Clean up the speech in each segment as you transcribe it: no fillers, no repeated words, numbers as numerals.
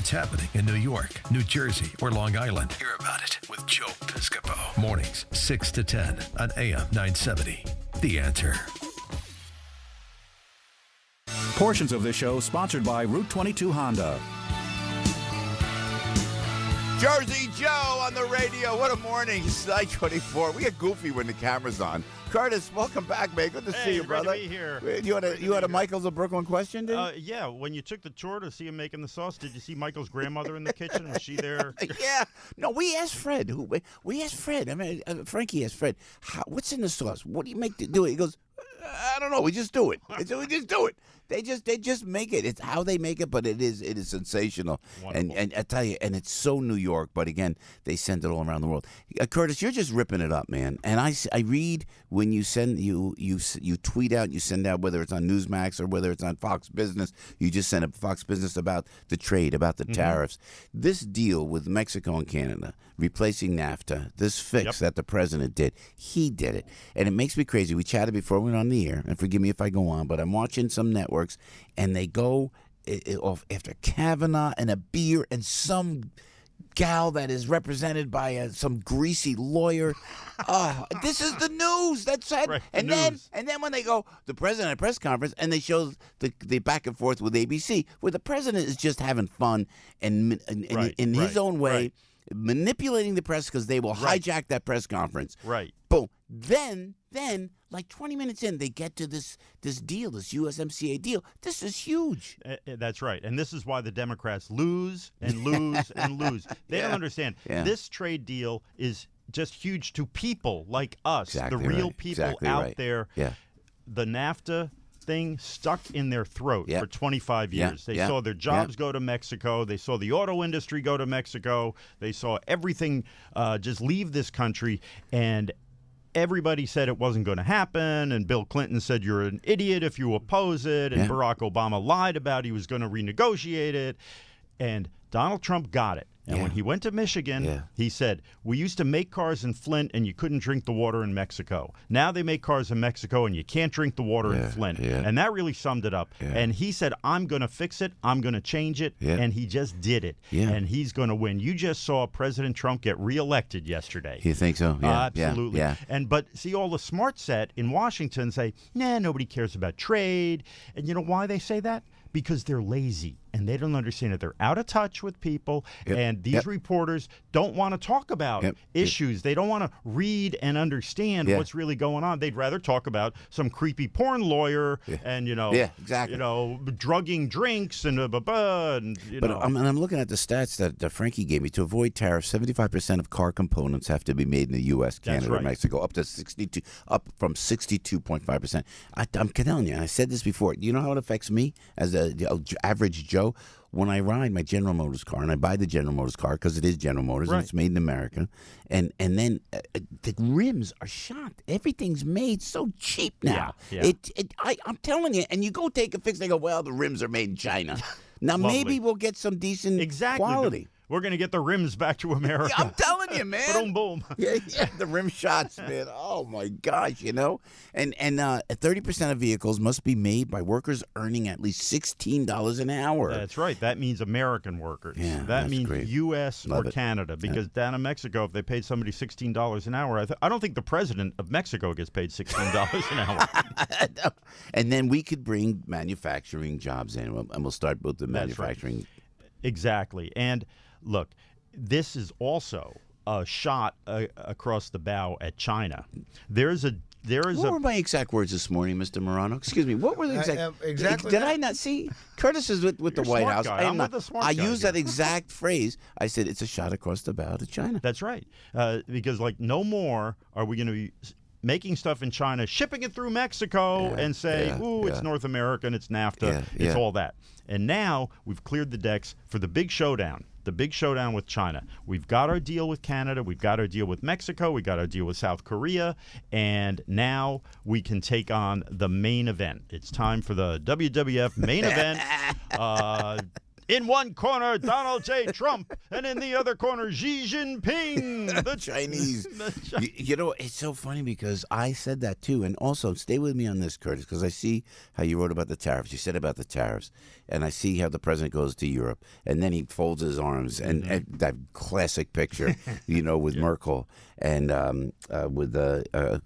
it's happening in New York, New Jersey, or Long Island. Hear about it with Joe Piscopo. Mornings, 6 to 10 on AM 970. The Answer. Portions of this show sponsored by Route 22 Honda. Jersey Joe on the radio. What a morning. It's 9:24. We get goofy when the camera's on. Curtis, welcome back, man. Good to see you, brother. Great to be here. You had a Michaels of Brooklyn question, did you? Yeah, when you took the tour to see him making the sauce, did you see Michael's grandmother in the kitchen? Was she there? Yeah. No, we asked Fred. We asked Fred. I mean, Frankie asked Fred, what's in the sauce? What do you make to do it? He goes, I don't know. We just do it. We just do it. They just make it. It's how they make it, but it is sensational. Wonderful. And I tell you, and it's so New York. But again, they send it all around the world. Curtis, you're just ripping it up, man. And I read when you send you tweet out, you send out, whether it's on Newsmax or whether it's on Fox Business. You just send up Fox Business about the trade, about the tariffs. This deal with Mexico and Canada replacing NAFTA, this fix that the president did, he did it, and it makes me crazy. We chatted before we went on the air, and forgive me if I go on, but I'm watching some networks, and they go off after Kavanaugh and a beer and some gal that is represented by some greasy lawyer. This is the news. That's it. Right, and then when they go, the president at a press conference, and they show the back and forth with ABC, where the president is just having fun and in his own way. Manipulating the press because they will hijack that press conference. Right. Boom. Then, like 20 minutes in, they get to this deal, this USMCA deal. This is huge. That's right. And this is why the Democrats lose and lose and lose. They don't understand. Yeah. This trade deal is just huge to people like us, Exactly the real right. people Exactly out right. there. Yeah. The NAFTA thing stuck in their throat for 25 years. They saw their jobs go to Mexico. They saw the auto industry go to Mexico. They saw everything just leave this country. And everybody said it wasn't going to happen. And Bill Clinton said you're an idiot if you oppose it. And Barack Obama lied about he was going to renegotiate it. And Donald Trump got it. And when he went to Michigan, he said, we used to make cars in Flint and you couldn't drink the water in Mexico. Now they make cars in Mexico and you can't drink the water in Flint. And that really summed it up. And he said, I'm going to fix it. I'm going to change it. And he just did it. And he's going to win. You just saw President Trump get reelected yesterday. You think so? Yeah. Absolutely. Yeah. But see, all the smart set in Washington say, nah, nobody cares about trade. And you know why they say that? Because they're lazy and they don't understand it. They're out of touch with people, and these reporters don't want to talk about issues. They don't want to read and understand what's really going on. They'd rather talk about some creepy porn lawyer and drugging drinks and I'm looking at the stats that Frankie gave me. To avoid tariffs, 75% of car components have to be made in the U.S., Canada, and Mexico, up from 62.5%. I'm telling you, and I said this before. You know how it affects me as a average Joe? When I ride my General Motors car, and I buy the General Motors car because it is General Motors and it's made in America, and then the rims are shot. Everything's made so cheap now. I'm telling you, and you go take a fix, they go, well, the rims are made in China. Now maybe we'll get some decent quality. We're going to get the rims back to America. Yeah, I'm telling you, man. Boom, boom. Yeah, the rim shots, man. Oh, my gosh, And 30% of vehicles must be made by workers earning at least $16 an hour. That's right. That means American workors. Yeah, that means great. U.S. or Canada. Because down in Mexico, if they paid somebody $16 an hour, I don't think the president of Mexico gets paid $16 an hour. And then we could bring manufacturing jobs in, and we'll start with the manufacturing. Right. Exactly. And look, this is also a shot across the bow at China. What were my exact words this morning, Mr. Morano? Excuse me. What were the exactly? Did I not see? Curtis is with the White House. I'm not the smart I guy used that exact phrase. I said it's a shot across the bow to China. That's right. Because no more are we going to be making stuff in China, shipping it through Mexico, and say, it's North American, it's NAFTA, it's all that. And now we've cleared the decks for the big showdown with China. We've got our deal with Canada, we've got our deal with Mexico, we got our deal with South Korea, and now we can take on the main event. It's time for the WWF main event. In one corner, Donald J. Trump, and in the other corner, Xi Jinping, the Chinese. You know, it's so funny because I said that too. And also, stay with me on this, Curtis, because I see how you wrote about the tariffs. You said about the tariffs. And I see how the president goes to Europe. And then he folds his arms. And that classic picture, with Merkel and with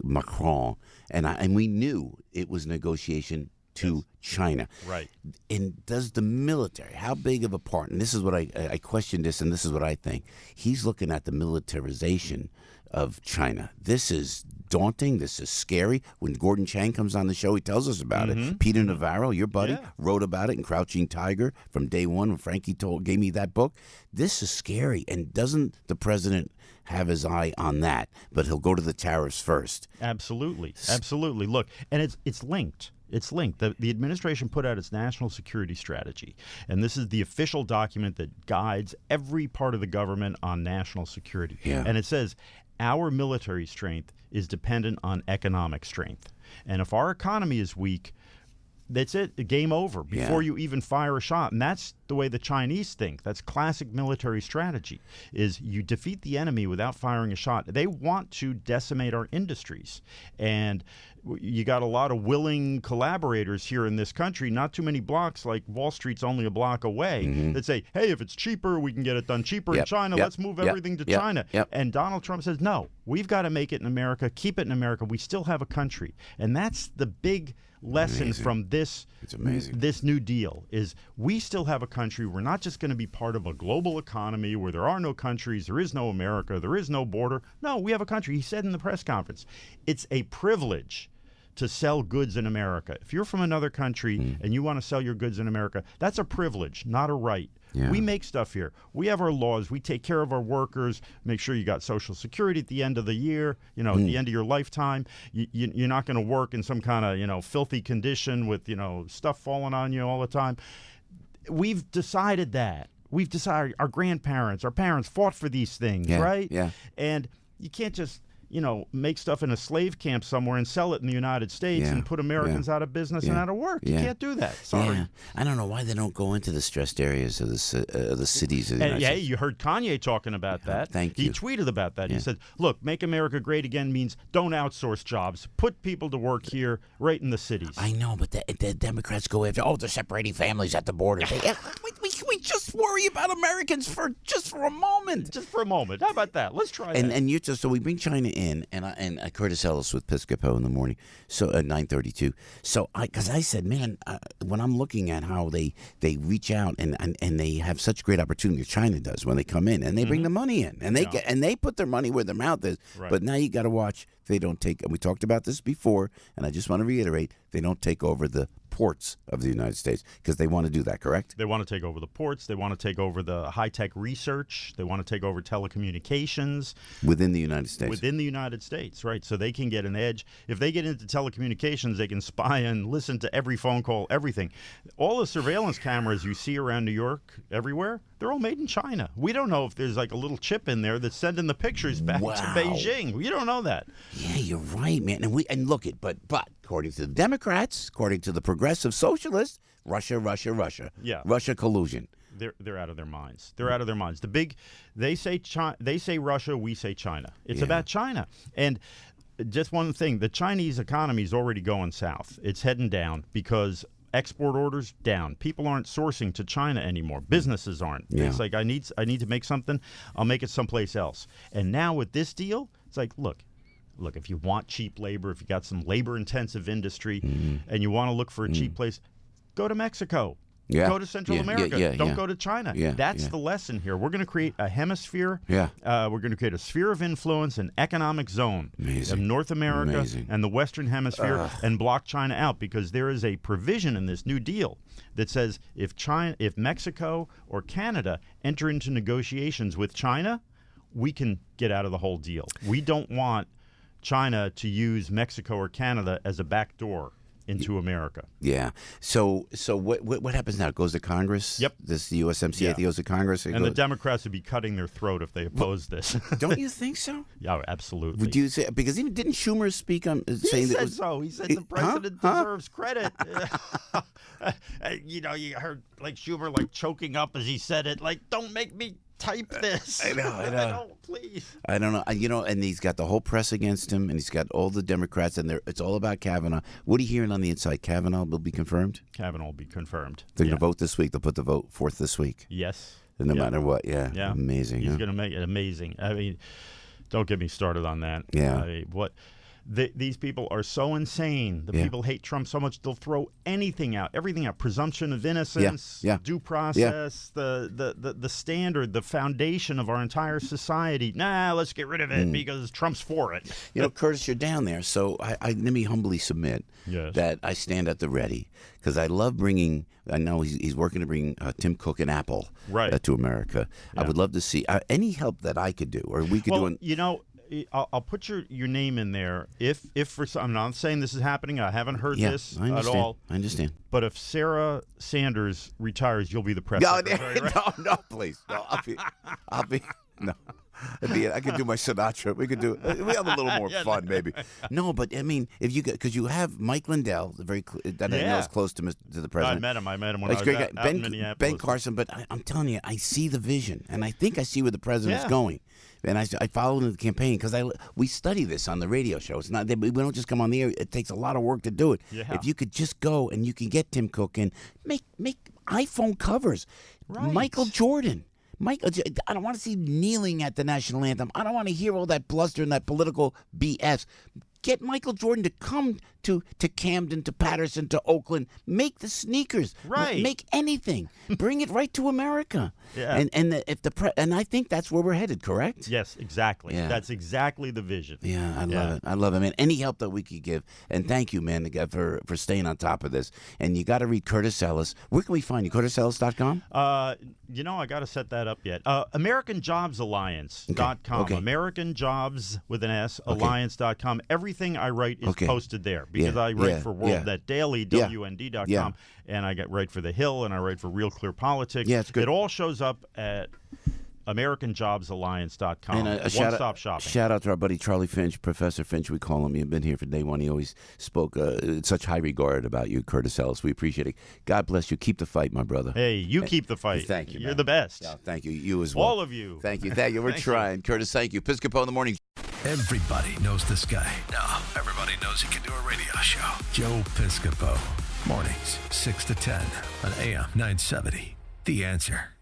Macron. And we knew it was negotiation to China. Right. And does the military, how big of a part, and this is what I questioned this, and this is what I think, he's looking at the militarization of China. This is daunting. This is scary. When Gordon Chang comes on the show, he tells us about it. Peter Navarro, your buddy, wrote about it in Crouching Tiger from day one when Frankie gave me that book. This is scary. And doesn't the president have his eye on that? But he'll go to the tariffs first. Absolutely. Absolutely. Look, and it's linked. It's linked. The administration put out its national security strategy, and this is the official document that guides every part of the government on national security. Yeah. And it says, our military strength is dependent on economic strength. And if our economy is weak, that's it, game over before you even fire a shot. And that's the way the Chinese think. That's classic military strategy, is you defeat the enemy without firing a shot. They want to decimate our industries. And you got a lot of willing collaborators here in this country, not too many blocks, like Wall Street's only a block away, that say, hey, if it's cheaper, we can get it done cheaper in China. Let's move everything to China. And Donald Trump says, no, we've got to make it in America, keep it in America. We still have a country. And that's the big lesson from this New Deal, is we still have a country. We're not just going to be part of a global economy where there are no countries, there is no America, there is no border. No, we have a country. He said in the press conference, it's a privilege to sell goods in America. If you're from another country and you want to sell your goods in America, that's a privilege, not a right. Yeah. We make stuff here. We have our laws. We take care of our workers, make sure you got Social Security at the end of the year, at the end of your lifetime. You're not going to work in some kind of, filthy condition with, stuff falling on you all the time. We've decided that. We've decided our grandparents, our parents fought for these things, right? Yeah. And you can't just make stuff in a slave camp somewhere and sell it in the United States and put Americans out of business and out of work. You can't do that. Sorry. Yeah. I don't know why they don't go into the stressed areas of the cities of the United States. You heard Kanye talking about that. Thank you. He tweeted about that. He said, look, make America great again means don't outsource jobs. Put people to work here right in the cities. I know, but the Democrats go after, they're separating families at the border. We just worry about Americans for a moment. Just for a moment. How about that? Let's try that. And so we bring China in, and Curtis Ellis with Piscopo in the morning, so at 9:32. So because I said, man, when I'm looking at how they reach out and they have such great opportunity, China does, when they come in and they bring the money in and they put their money where their mouth is. Right. But now you got to watch. They don't take. And we talked about this before, and I just want to reiterate: they don't take over the ports of the United States because they want to do that, correct? They want to take over the ports. They want to take over the high-tech research. They want to take over telecommunications. Within the United States. Within the United States, right. So they can get an edge. If they get into telecommunications, they can spy and listen to every phone call, everything. All the surveillance cameras you see around New York, everywhere, they're all made in China. We don't know if there's like a little chip in there that's sending the pictures back to Beijing. You don't know that. Yeah, you're right, man. And look it, but according to the Democrats, according to the progressive socialists, Russia. Yeah. Russia collusion. They're out of their minds. They're out of their minds. They say Russia, we say China. It's about China. And just one thing, the Chinese economy is already going south. It's heading down because export orders down. People aren't sourcing to China anymore. Businesses aren't. Yeah. It's like I need to make something, I'll make it someplace else. And now with this deal, it's like, look, if you want cheap labor, if you got some labor-intensive industry, and you want to look for a cheap place, go to Mexico. Yeah. Go to Central America. Don't go to China. That's the lesson here. We're going to create a hemisphere. We're going to create a sphere of influence, an economic zone of North America and the Western Hemisphere, and block China out, because there is a provision in this New Deal that says if Mexico or Canada enter into negotiations with China, we can get out of the whole deal. We don't want China to use Mexico or Canada as a backdoor into America. Yeah. So what happens now? It goes to Congress? Yep. This the USMCA goes to Congress? And the Democrats would be cutting their throat if they oppose this. Don't you think so? Yeah, absolutely. Would you say, because even didn't Schumer speak on saying that? He said the president deserves credit. You heard like Schumer like choking up as he said it. Like, don't make me type this. I know. Please. I don't know. And he's got the whole press against him, and he's got all the Democrats, and it's all about Kavanaugh. What are you hearing on the inside? Kavanaugh will be confirmed? Kavanaugh will be confirmed. They're going to vote this week. They'll put the vote forth this week. Yes. No matter what. Yeah. Amazing. He's going to make it amazing. I mean, don't get me started on that. Yeah. I mean, these people are so insane. The people hate Trump so much they'll throw everything out. Presumption of innocence, due process, the standard, the foundation of our entire society. Let's get rid of it because Trump's for it. Curtis, you're down there, so let me humbly submit that I stand at the ready because I love bringing. I know he's working to bring Tim Cook and Apple to America. Yeah. I would love to see any help that I could do or we could do. I'll put your name in there if for some. I'm not saying this is happening. I haven't heard this at all. I understand. But if Sarah Sanders retires, you'll be the president. No, please. No, I'll be. No. I could do my Sinatra. We have a little more fun, maybe. No, but I mean, because you have Mike Lindell, that I know is close to the president. I met him when I was out in Minneapolis. Ben Carson, but I'm telling you, I see the vision, and I think I see where the president's going. And I followed the campaign because we study this on the radio show. It's not we don't just come on the air. It takes a lot of work to do it. Yeah. If you could just go and you can get Tim Cook and make iPhone covers, Michael Jordan. I don't want to see kneeling at the national anthem. I don't want to hear all that bluster and that political BS. Get Michael Jordan to come to Camden, to Patterson, to Oakland. Make the sneakers. Right. Make anything. Bring it right to America. Yeah. And I think that's where we're headed. Correct? Yes, exactly. Yeah. That's exactly the vision. Yeah, I love it. I love it, man. Any help that we could give, and thank you, man, for staying on top of this. And you got to read Curtis Ellis. Where can we find you? CurtisEllis.com. I got to set that up yet. AmericanJobsAlliance.com. Okay. AmericanJobs with an S, Alliance.com. Everything I write is posted there because I write for World Net Daily, WND.com, and I write for The Hill, and I write for Real Clear Politics. Yeah, it's good. It all shows up at AmericanJobsAlliance.com. And one-stop shopping. Shout out to our buddy Charlie Finch, Professor Finch, we call him. You've been here for day one. He always spoke in such high regard about you, Curtis Ellis. We appreciate it. God bless you. Keep the fight, my brother. Hey, you keep the fight. Thank you, You're man. the best. Yeah, thank you. You as well. All of you. Thank you. We're trying. Curtis, thank you. Piscopo in the morning. Everybody knows this guy. No, everybody knows he can do a radio show. Joe Piscopo. Mornings, 6 to 10 on AM 970. The Answer.